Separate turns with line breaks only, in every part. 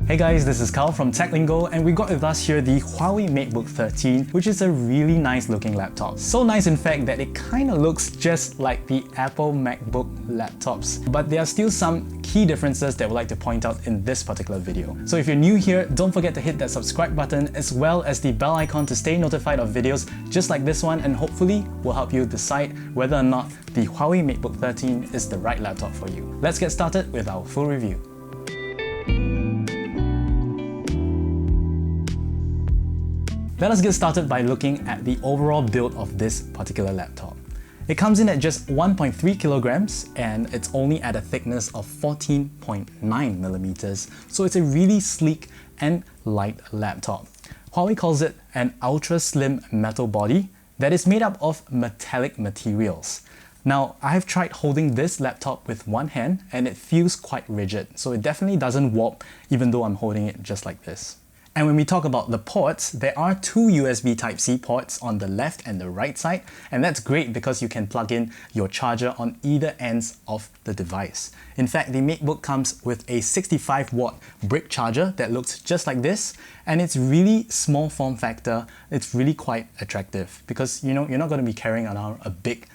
Hey guys, this is Carl from TechLingo, and we got with us here the Huawei MateBook 13, which is a really nice looking laptop. So nice in fact that it kind of looks just like the Apple MacBook laptops. But there are still some key differences that I would like to point out in this particular video. So if you're new here, don't forget to hit that subscribe button as well as the bell icon to stay notified of videos just like this one, and hopefully will help you decide whether or not the Huawei MateBook 13 is the right laptop for you. Let's get started with our full review. Let us get started by looking at the overall build of this particular laptop. It comes in at just 1.3 kilograms and it's only at a thickness of 14.9 millimeters, so it's a really sleek and light laptop. Huawei calls it an ultra slim metal body that is made up of metallic materials. Now, I've tried holding this laptop with one hand and it feels quite rigid, so it definitely doesn't warp even though I'm holding it just like this. And when we talk about the ports, there are two USB Type-C ports on the left and the right side, and that's great because you can plug in your charger on either ends of the device. In fact, the MateBook comes with a 65-watt brick charger that looks just like this, and it's really small form factor. It's really quite attractive because you're not going to be carrying around a big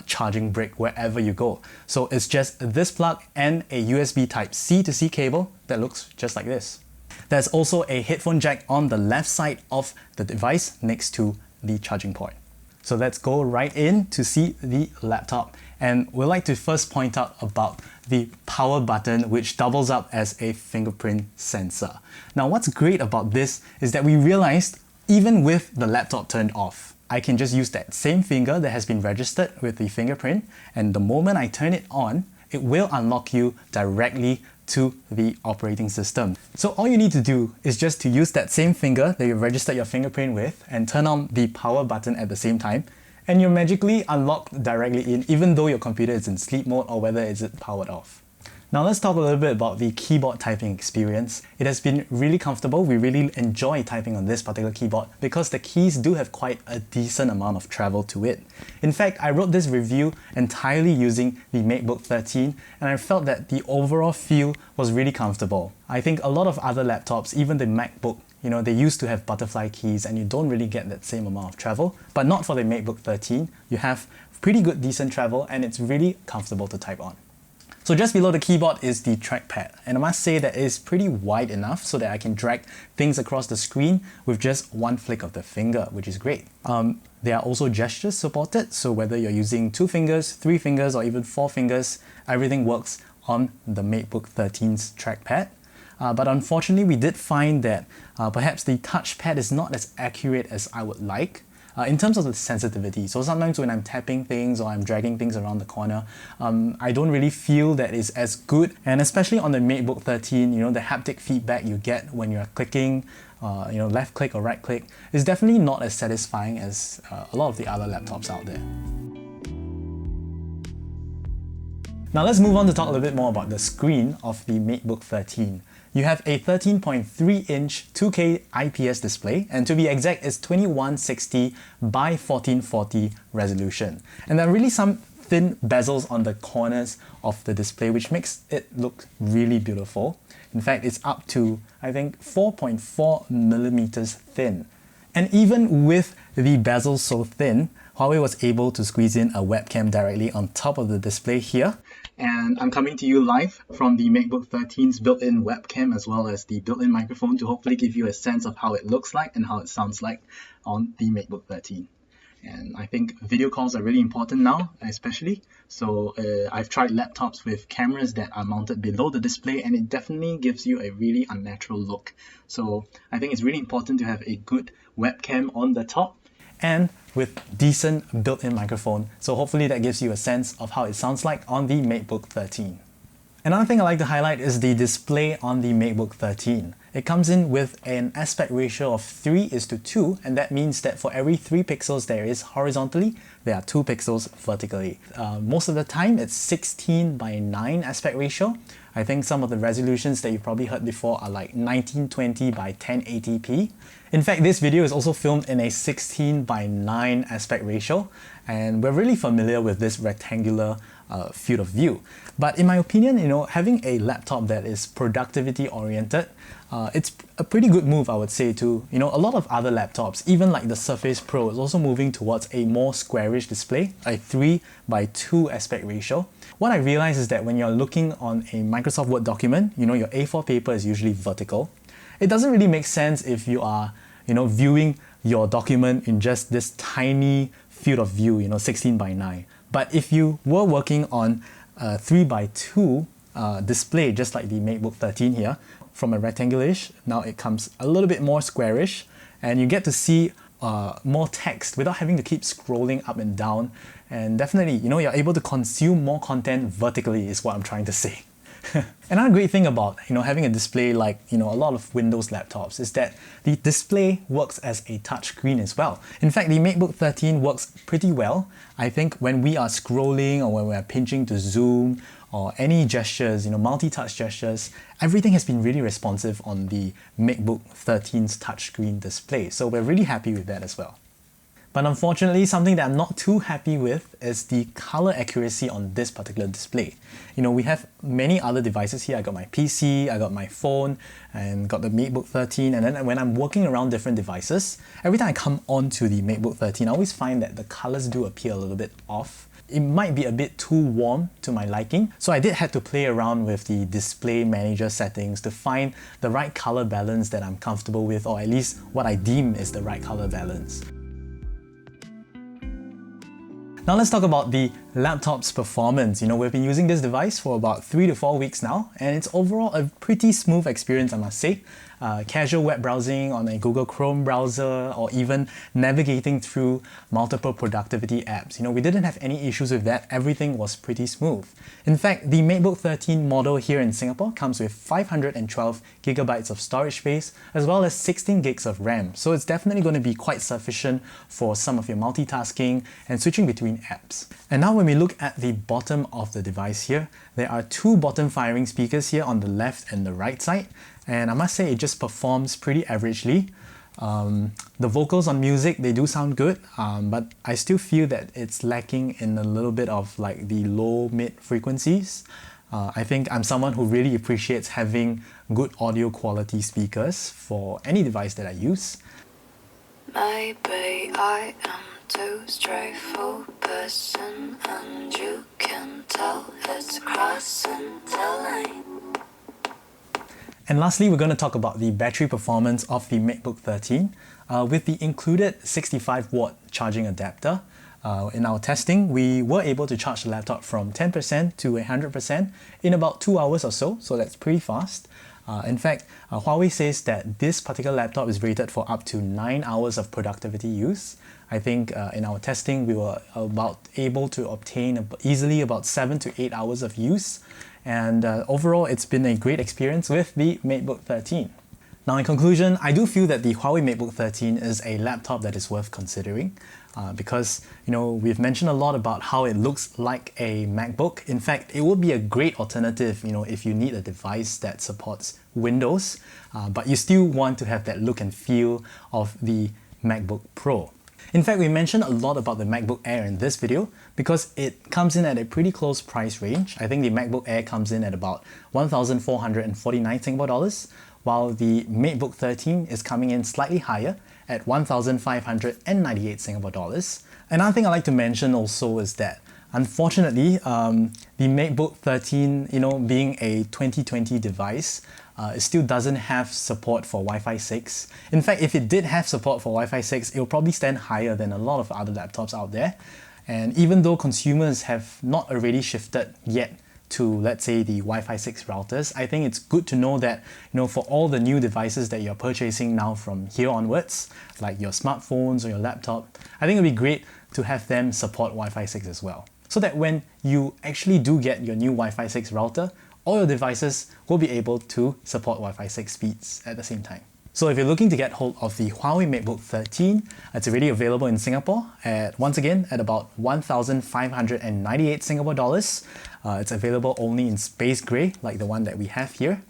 charging brick wherever you go. So it's just this plug and a USB Type-C to C cable that looks just like this. There's also a headphone jack on the left side of the device next to the charging port. So let's go right in to see the laptop. And we'd like to first point out about the power button, which doubles up as a fingerprint sensor. Now, what's great about this is that we realized even with the laptop turned off, I can just use that same finger that has been registered with the fingerprint, and the moment I turn it on, it will unlock you directly to the operating system. So all you need to do is just to use that same finger that you've registered your fingerprint with and turn on the power button at the same time, and you're magically unlocked directly in, even though your computer is in sleep mode or whether it's powered off. Now let's talk a little bit about the keyboard typing experience. It has been really comfortable. We really enjoy typing on this particular keyboard because the keys do have quite a decent amount of travel to it. In fact, I wrote this review entirely using the MateBook 13 and I felt that the overall feel was really comfortable. I think a lot of other laptops, even the MacBook, they used to have butterfly keys and you don't really get that same amount of travel, but not for the MateBook 13. You have pretty good decent travel and it's really comfortable to type on. So just below the keyboard is the trackpad, and I must say that it is pretty wide enough so that I can drag things across the screen with just one flick of the finger, which is great. There are also gestures supported, so whether you're using 2 fingers, 3 fingers, or even 4 fingers, everything works on the MateBook 13's trackpad. But unfortunately, we did find that perhaps the touchpad is not as accurate as I would like. In terms of the sensitivity. So sometimes when I'm tapping things or I'm dragging things around the corner, I don't really feel that it's as good. And especially on the MateBook 13, the haptic feedback you get when you're clicking, left click or right click is definitely not as satisfying as a lot of the other laptops out there. Now let's move on to talk a little bit more about the screen of the MateBook 13. You have a 13.3-inch 2K IPS display, and to be exact, it's 2160 by 1440 resolution. And there are really some thin bezels on the corners of the display, which makes it look really beautiful. In fact, it's up to, I think, 4.4 millimeters thin. And even with the bezels so thin, Huawei was able to squeeze in a webcam directly on top of the display here. And I'm coming to you live from the MateBook 13's built-in webcam as well as the built-in microphone to hopefully give you a sense of how it looks like and how it sounds like on the MateBook 13. And I think video calls are really important now, especially. So I've tried laptops with cameras that are mounted below the display and it definitely gives you a really unnatural look. So I think it's really important to have a good webcam on the top and with decent built-in microphone. So hopefully that gives you a sense of how it sounds like on the MateBook 13. Another thing I like to highlight is the display on the MateBook 13. It comes in with an aspect ratio of 3:2, and that means that for every 3 pixels there is horizontally, there are 2 pixels vertically. Most of the time it's 16:9 aspect ratio. I think some of the resolutions that you've probably heard before are like 1920 by 1080p. In fact, this video is also filmed in a 16:9 aspect ratio, and we're really familiar with this rectangular field of view. But in my opinion, having a laptop that is productivity oriented, it's a pretty good move, I would say, to a lot of other laptops, even like the Surface Pro is also moving towards a more squarish display, a 3:2 aspect ratio. What I realized is that when you're looking on a Microsoft Word document, your A4 paper is usually vertical. It doesn't really make sense if you are, viewing your document in just this tiny field of view, 16:9. But if you were working on a 3:2 display, just like the MateBook 13 here, from a rectangular-ish, now it comes a little bit more squarish, and you get to see more text without having to keep scrolling up and down. And definitely, you're able to consume more content vertically is what I'm trying to say. Another great thing about having a display like a lot of Windows laptops is that the display works as a touchscreen as well. In fact, the MateBook 13 works pretty well. I think when we are scrolling or when we are pinching to zoom or any gestures, multi-touch gestures, everything has been really responsive on the MateBook 13's touchscreen display. So we're really happy with that as well. But unfortunately, something that I'm not too happy with is the color accuracy on this particular display. We have many other devices here. I got my PC, I got my phone, and got the MateBook 13. And then when I'm working around different devices, every time I come onto the MateBook 13, I always find that the colors do appear a little bit off. It might be a bit too warm to my liking. So I did have to play around with the display manager settings to find the right color balance that I'm comfortable with, or at least what I deem is the right color balance. Now let's talk about the laptop's performance. We've been using this device for about 3 to 4 weeks now, and it's overall a pretty smooth experience, I must say. Casual web browsing on a Google Chrome browser, or even navigating through multiple productivity apps. We didn't have any issues with that. Everything was pretty smooth. In fact, the MateBook 13 model here in Singapore comes with 512 gigabytes of storage space, as well as 16 gigs of RAM. So it's definitely going to be quite sufficient for some of your multitasking and switching between apps. And now when we look at the bottom of the device here, there are two bottom firing speakers here on the left and the right side. And I must say it just performs pretty averagely. The vocals on music, they do sound good, but I still feel that it's lacking in a little bit of like the low-mid frequencies. I think I'm someone who really appreciates having good audio quality speakers for any device that I use.
Maybe I am too straightforward person, and you can tell it's crossing the line.
And lastly, we're going to talk about the battery performance of the MateBook 13 with the included 65-watt charging adapter. In our testing, we were able to charge the laptop from 10% to 100% in about 2 hours or so that's pretty fast. In fact, Huawei says that this particular laptop is rated for up to 9 hours of productivity use. I think in our testing, we were able to obtain easily about 7 to 8 hours of use. And overall, it's been a great experience with the MateBook 13. Now in conclusion, I do feel that the Huawei MateBook 13 is a laptop that is worth considering because we've mentioned a lot about how it looks like a MacBook. In fact, it would be a great alternative if you need a device that supports Windows, but you still want to have that look and feel of the MacBook Pro. In fact, we mentioned a lot about the MacBook Air in this video because it comes in at a pretty close price range. I think the MacBook Air comes in at about 1,449 Singapore dollars, while the MateBook 13 is coming in slightly higher at 1,598 Singapore dollars. Another thing I'd like to mention also is that unfortunately, the MateBook 13, being a 2020 device, it still doesn't have support for Wi-Fi 6. In fact, if it did have support for Wi-Fi 6, it will probably stand higher than a lot of other laptops out there. And even though consumers have not already shifted yet to, let's say, the Wi-Fi 6 routers, I think it's good to know that, for all the new devices that you're purchasing now from here onwards, like your smartphones or your laptop, I think it'd be great to have them support Wi-Fi 6 as well. So that when you actually do get your new Wi-Fi 6 router, all your devices will be able to support Wi-Fi 6 speeds at the same time. So if you're looking to get hold of the Huawei MateBook 13, it's already available in Singapore once again at about 1,598 Singapore dollars. It's available only in space grey, like the one that we have here.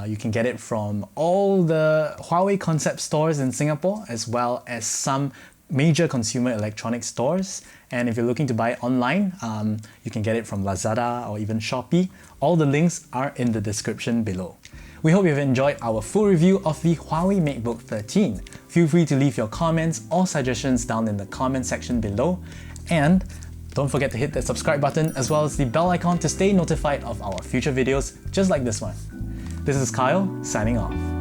You can get it from all the Huawei concept stores in Singapore, as well as some major consumer electronics stores. And if you're looking to buy it online, you can get it from Lazada or even Shopee. All the links are in the description below. We hope you've enjoyed our full review of the Huawei MateBook 13. Feel free to leave your comments or suggestions down in the comment section below. And don't forget to hit the subscribe button as well as the bell icon to stay notified of our future videos just like this one. This is Kyle, signing off.